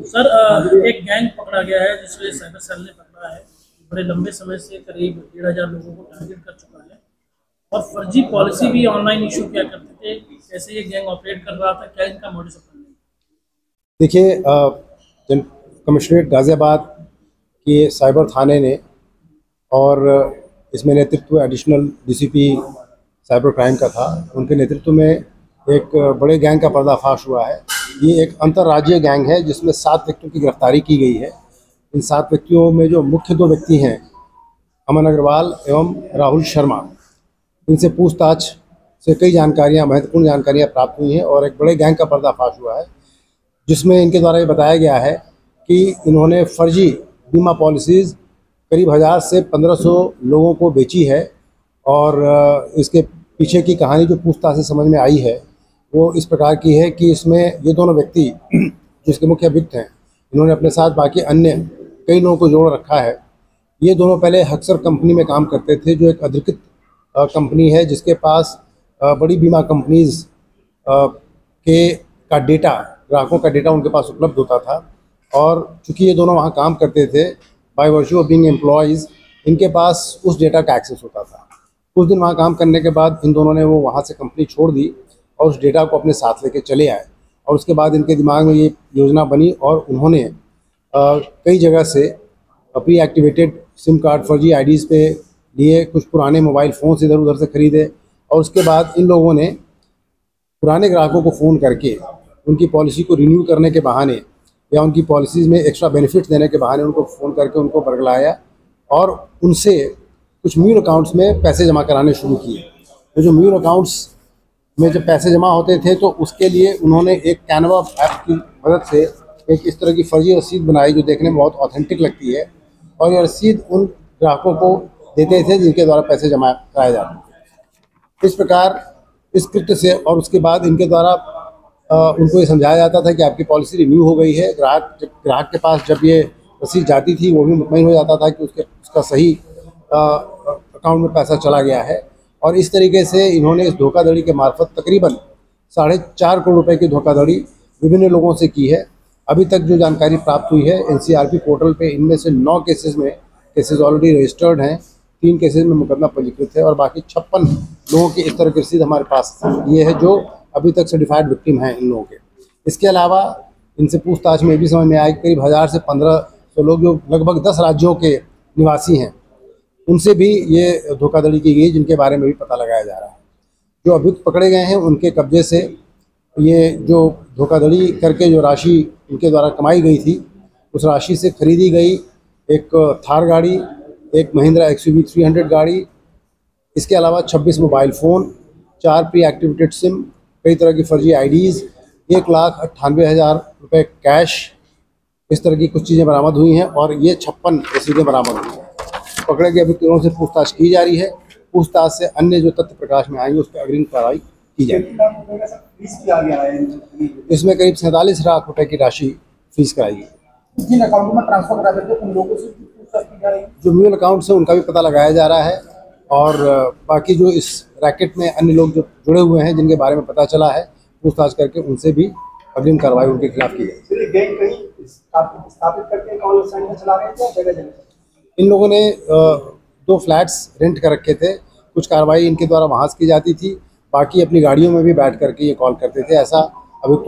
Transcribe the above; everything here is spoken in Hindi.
सर एक गैंग पकड़ा गया है जिसमें साइबर सेल ने पकड़ा है। बड़े लंबे समय से करीब 1,500 लोगों को टारगेट कर चुका है और फर्जी पॉलिसी भी ऑनलाइन इशू किया करते थे। कैसे ये गैंग ऑपरेट कर रहा था, क्या इनका मॉडस ऑपरेंडी? देखिए, कमिश्नरेट गाज़ियाबाद के साइबर थाने ने और इसमें नेतृत्व एडिशनल डीसीपी साइबर क्राइम का था, उनके नेतृत्व में एक बड़े गैंग का पर्दाफाश हुआ है। ये एक अंतर्राज्यीय गैंग है जिसमें 7 व्यक्तियों की गिरफ्तारी की गई है। इन 7 व्यक्तियों में जो मुख्य 2 व्यक्ति हैं, अमन अग्रवाल एवं राहुल शर्मा, इनसे पूछताछ से कई जानकारियां, महत्वपूर्ण जानकारियां प्राप्त हुई हैं और एक बड़े गैंग का पर्दाफाश हुआ है, जिसमें इनके द्वारा ये बताया गया है कि इन्होंने फर्जी बीमा पॉलिसीज़ करीब 1000 से 1500 लोगों को बेची है। और इसके पीछे की कहानी जो पूछताछ से समझ में आई है वो इस प्रकार की है कि इसमें ये दोनों व्यक्ति जिसके मुख्य अभियुक्त हैं, इन्होंने अपने साथ बाकी अन्य कई लोगों को जोड़ रखा है। ये दोनों पहले हक्सर कंपनी में काम करते थे, जो एक अधिकृत कंपनी है जिसके पास बड़ी बीमा कंपनीज़ का डेटा, ग्राहकों का डेटा उनके पास उपलब्ध होता था। और चूँकि ये दोनों वहाँ काम करते थे, by virtue of being employees, इनके पास उस डेटा का एक्सेस होता था। कुछ दिन वहाँ काम करने के बाद इन दोनों ने वो वहाँ से कंपनी छोड़ दी और उस डेटा को अपने साथ लेके चले आए। और उसके बाद इनके दिमाग में ये योजना बनी और उन्होंने कई जगह से प्री एक्टिवेटेड सिम कार्ड फर्जी आईडीज़ पे लिए, कुछ पुराने मोबाइल फ़ोन्स इधर उधर से ख़रीदे और उसके बाद इन लोगों ने पुराने ग्राहकों को फ़ोन करके उनकी पॉलिसी को रिन्यू करने के बहाने या उनकी पॉलिसीज़ में एक्स्ट्रा बेनिफिट्स देने के बहाने उनको फ़ोन करके उनको बरगलाया और उनसे कुछ म्यूल अकाउंट्स में पैसे जमा कराने शुरू किए। तो जो म्यूल अकाउंट्स में जब पैसे जमा होते थे तो उसके लिए उन्होंने एक कैनवा ऐप की मदद से एक इस तरह की फर्जी रसीद बनाई जो देखने में बहुत ऑथेंटिक लगती है, और ये रसीद उन ग्राहकों को देते थे जिनके द्वारा पैसे जमा कराए जाते थे। इस प्रकार इस कृत्य से और उसके बाद इनके द्वारा उनको ये समझाया जाता था कि आपकी पॉलिसी रिन्यू हो गई है। ग्राहक के पास जब ये रसीद जाती थी वो भी मुतमईन हो जाता था कि उसका सही अकाउंट में पैसा चला गया है। और इस तरीके से इन्होंने इस धोखाधड़ी के मार्फत तकरीबन 4.5 करोड़ रुपए की धोखाधड़ी विभिन्न लोगों से की है। अभी तक जो जानकारी प्राप्त हुई है एनसीआरपी पोर्टल पे, इनमें से 9 केसेस ऑलरेडी रजिस्टर्ड हैं, 3 केसेस में मुकदमा पंजीकृत है और बाकी 56 लोगों की इस तरह की रसीद हमारे पास ये है जो अभी तक सर्टिफाइड विक्टिम हैं इन लोगों के। इसके अलावा इनसे पूछताछ में भी समझ में आया कि करीब 1000 से 1500 लोग जो लगभग 10 राज्यों के निवासी हैं, उनसे भी ये धोखाधड़ी की गई, जिनके बारे में भी पता लगाया जा रहा है। जो अभियुक्त पकड़े गए हैं उनके कब्जे से ये जो धोखाधड़ी करके जो राशि उनके द्वारा कमाई गई थी, उस राशि से खरीदी गई एक थार गाड़ी, एक महिंद्रा XUV 300 गाड़ी, इसके अलावा 26 mobile phone, 4 pre activated SIM, कई तरह की फर्जी आईडीज़, 1,98,000 रुपये कैश, इस तरह की कुछ चीज़ें बरामद हुई हैं और ये 56 रसीदें बरामद हुई हैं। पकड़े गए अभियुक्तों से पूछताछ की जा रही है। पूछताछ से अन्य जो तथ्य प्रकाश में आएंगे उस पर अग्रिम कार्रवाई की जाएगी। इसमें करीब 47 लाख रुपए की राशि फीस कराई गई। जिन अकाउंट में ट्रांसफर करा देते उन लोगों से पूछताछ की जा रही है। जो म्यूल अकाउंट्स हैं उनका भी पता लगाया जा रहा है और बाकी जो इस रैकेट में अन्य लोग जो जुड़े हुए हैं जिनके बारे में पता चला है, पूछताछ करके उनसे भी अग्रिम कार्रवाई उनके खिलाफ की जाएगी। इन लोगों ने 2 फ्लैट्स रेंट कर रखे थे, कुछ कार्रवाई इनके द्वारा वहाँ से की जाती थी, बाकी अपनी गाड़ियों में भी बैठ करके ये कॉल करते थे। ऐसा अभियुक्तों